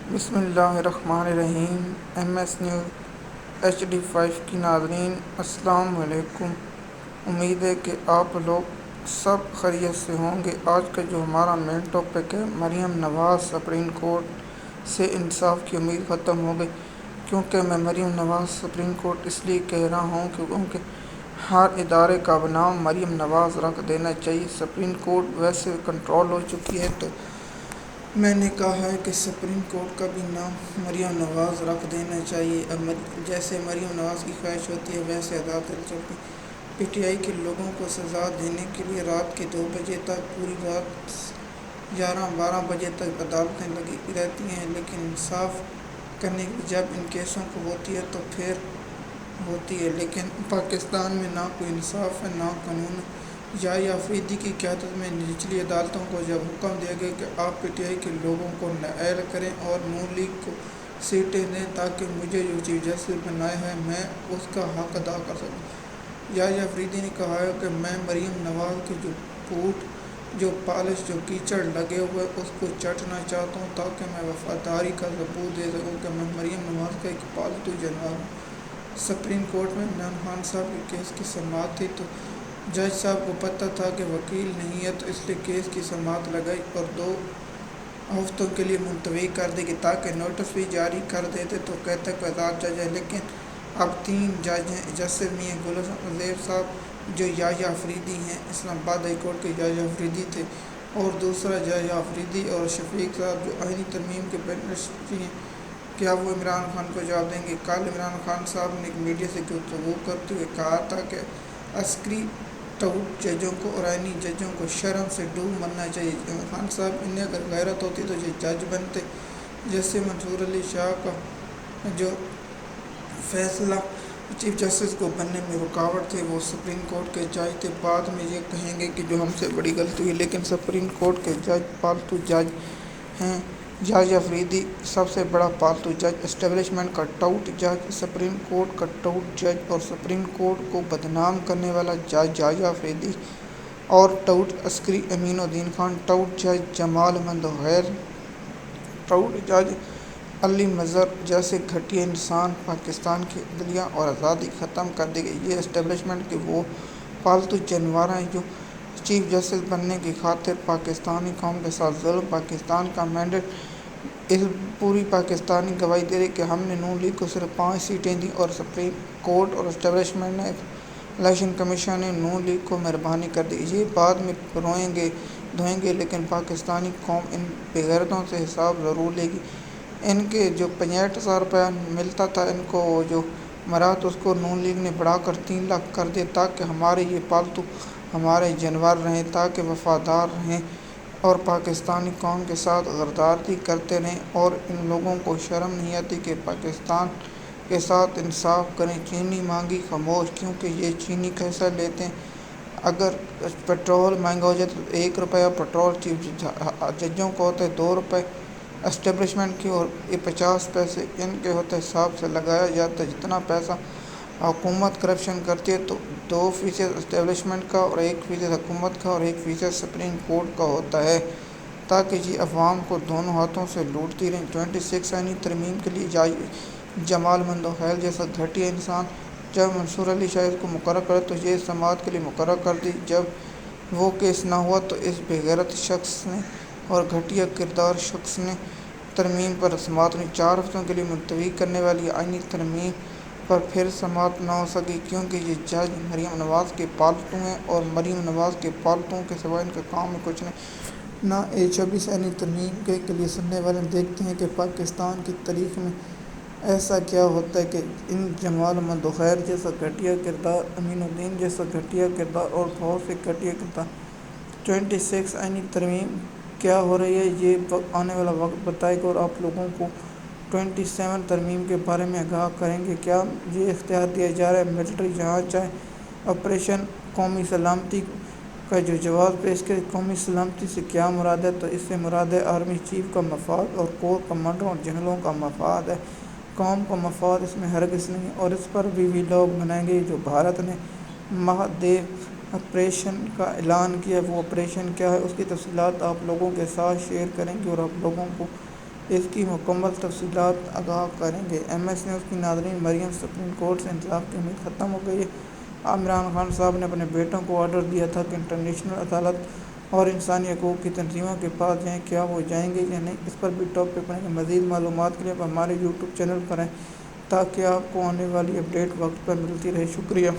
بسم اللہ الرحمن الرحیم۔ M S news H D 5 کی ناظرین السلام علیکم۔ امید ہے کہ آپ لوگ سب خیریت سے ہوں گے۔ آج کا جو ہمارا مین ٹاپک ہے، مریم نواز سپریم کورٹ سے انصاف کی امید ختم ہو گئی۔ کیونکہ میں مریم نواز سپریم کورٹ اس لیے کہہ رہا ہوں کیونکہ ہر ادارے کا نام مریم نواز رکھ دینا چاہیے۔ سپریم کورٹ ویسے کنٹرول ہو چکی ہے تو میں نے کہا ہے کہ سپریم کورٹ کا بھی نام مریم نواز رکھ دینا چاہیے۔ اب جیسے مریم نواز کی خواہش ہوتی ہے ویسے عدالتیں چلتی۔ پی ٹی آئی کے لوگوں کو سزا دینے کے لیے رات کے 2 بجے تک، پوری رات 11-12 بجے تک عدالتیں لگی رہتی ہیں، لیکن انصاف کرنے کی جب ان کیسوں کو ہوتی ہے تو پھر ہوتی ہے۔ لیکن پاکستان میں نہ کوئی انصاف ہے نہ قانون ہے۔ یحییٰ آفریدی کی قیادت میں نچلی عدالتوں کو جب حکم دیا گیا کہ آپ پی ٹی آئی کے لوگوں کو نااہل کریں اور نون لیگ کو سیٹیں دیں تاکہ مجھے جو چیف جسٹس بنایا ہے میں اس کا حق ادا کر سکوں، یحییٰ آفریدی نے کہا ہے کہ میں مریم نواز کے جو بوٹ، جو پالش، جو کیچڑ لگے ہوئے اس کو چٹنا چاہتا ہوں تاکہ میں وفاداری کا ثبوت دے سکوں کہ میں مریم نواز کا ایک پالتو جانور ہوں۔ سپریم کورٹ میں عمران خان صاحب کے کیس کی سماعت تھی تو جج صاحب کو پتہ تھا کہ وکیل نہیں ہے تو اس لیے کیس کی سماعت لگائی اور 2 ہفتوں کے لیے ملتوی کر دی گئی تاکہ نوٹس بھی جاری کر دیتے تو کہتے کوئی آزاد جج ہے۔ لیکن اب 3 جج ہیں، جسٹس میاں گلشن ازیر صاحب جو یحییٰ آفریدی ہیں، اسلام آباد ہائی کورٹ کے جج آفریدی تھے، اور دوسرا جج آفریدی اور شفیق صاحب جو آئینی ترمیم کے پینلسٹ ہیں، کیا وہ عمران خان کو جواب دیں گے؟ کل عمران خان صاحب نے میڈیا سے گفتگو کرتے ہوئے کہا تھا کہ عسکری ٹاؤٹ ججوں کو اور آئینی ججوں کو شرم سے ڈوب مرنا چاہیے۔ عمران خان صاحب، انہیں اگر غیرت ہوتی تو یہ جج بنتے۔ جیسے منصور علی شاہ کا جو فیصلہ چیف جسٹس کو بننے میں رکاوٹ تھے، وہ سپریم کورٹ کے جج تھے۔ بعد میں یہ کہیں گے کہ جو ہم سے بڑی غلطی ہوئی، لیکن سپریم کورٹ کے جج پالتو جج ہیں۔ یحییٰ آفریدی سب سے بڑا پالتو جج، اسٹیبلشمنٹ کا ٹاؤٹ جج، سپریم کورٹ کا ٹاؤٹ جج اور سپریم کورٹ کو بدنام کرنے والا جج یحییٰ آفریدی، اور ٹاؤٹ عسکری امین الدین خان، ٹاؤٹ جج جمال احمد طاہر، ٹاؤٹ جج علی مظہر جیسے گھٹیا انسان۔ پاکستان کی عدلیہ اور آزادی ختم کر دی گئی۔ یہ اسٹیبلشمنٹ کے وہ پالتو جانور ہیں جو چیف جسٹس بننے کی خاطر پاکستانی قوم کے ساتھ ظلم۔ پاکستان کا مینڈیٹ، اس پوری پاکستانی گواہی دے رہی کہ ہم نے نون لیگ کو صرف 5 سیٹیں دیں اور سپریم کورٹ اور اسٹیبلشمنٹ نے، الیکشن کمیشن نے نون لیگ کو مہربانی کر دی۔ یہ بعد میں روئیں گے دھوئیں گے، لیکن پاکستانی قوم ان بے غیرتوں سے حساب ضرور لے گی۔ ان کے جو 65,000 روپیہ ملتا تھا ان کو، وہ جو مرا تو اس کو نون لیگ نے بڑھا کر 3 لاکھ کر دیا تاکہ ہمارے یہ پالتو ہمارے جانور رہیں، تاکہ وفادار رہیں اور پاکستانی قوم کے ساتھ غداری کرتے رہیں، اور ان لوگوں کو شرم نہیں آتی کہ پاکستان کے ساتھ انصاف کریں۔ چینی مانگی خاموش، کیونکہ یہ چینی کیسا لیتے ہیں۔ اگر پٹرول مہنگا ہو جائے تو 1 روپیہ پٹرول چیف ججوں کو ہوتا ہے 2 روپے، اسٹیبلشمنٹ کی، اور یہ 50 پیسے ان کے ہوتے ہیں۔ حساب سے لگایا جاتا ہے جتنا پیسہ حکومت کرپشن کرتی ہے تو 2% اسٹیبلشمنٹ کا اور 1% حکومت کا اور 1% سپریم کورٹ کا ہوتا ہے، تاکہ یہ عوام کو دونوں ہاتھوں سے لوٹتی رہیں۔ 26 آئینی ترمیم کے لیے جمال احمد طاہر جیسا گھٹیا انسان جب منصور علی شاہ کو مقرر کرے تو یہ سماعت کے لیے مقرر کر دی۔ جب وہ کیس نہ ہوا تو اس بے غیرت شخص نے اور گھٹیا کردار شخص نے ترمیم پر سماعت میں 4 ہفتوں کے لیے ملتوی کرنے والی آئینی ترمیم پر پھر سماعت نہ ہو سکی، کیونکہ یہ جج مریم نواز کے پالتو ہیں اور مریم نواز کے پالتوؤں کے سوا ان کے کام میں کچھ نہیں۔ نہ 26 آئینی ترمیم کے لیے سننے والے دیکھتے ہیں کہ پاکستان کی تاریخ میں ایسا کیا ہوتا ہے کہ ان جمال احمد طاہر جیسا گھٹیا کردار، امین الدین جیسا گھٹیا کردار اور بہت سے گھٹیا کردار۔ 26 آئینی ترمیم کیا ہو رہی ہے یہ آنے والا وقت بتائے گا، اور آپ لوگوں کو 27 ترمیم کے بارے میں آگاہ کریں گے۔ کیا یہ اختیار دیا جا رہا ہے ملٹری جہاں چاہے آپریشن قومی سلامتی کا جو جواز پیش کرے؟ قومی سلامتی سے کیا مراد ہے؟ تو اس سے مراد ہے آرمی چیف کا مفاد اور کور کمانڈروں اور جنرلوں کا مفاد ہے، قوم کا مفاد اس میں ہرگز نہیں۔ اور اس پر بھی ویلاگ بنائیں گے۔ جو بھارت نے مہادیو آپریشن کا اعلان کیا ہے، وہ آپریشن کیا ہے، اس کی تفصیلات آپ لوگوں کے ساتھ شیئر کریں گے اور آپ لوگوں کو اس کی مکمل تفصیلات آگاہ کریں گے۔ ایم ایس نیوز کی ناظرین، مریم سپریم کورٹ سے انصاف کی امید ختم ہو گئی ہے۔ عمران خان صاحب نے اپنے بیٹوں کو آرڈر دیا تھا کہ انٹرنیشنل عدالت اور انسانی حقوق کی تنظیموں کے پاس جائیں، کیا وہ جائیں گے یا نہیں؟ اس پر بھی ٹاپک پڑھیں گے۔ مزید معلومات کے لیے آپ ہمارے یوٹیوب چینل پر ہیں تاکہ آپ کو آنے والی اپڈیٹ وقت پر ملتی رہے۔ شکریہ۔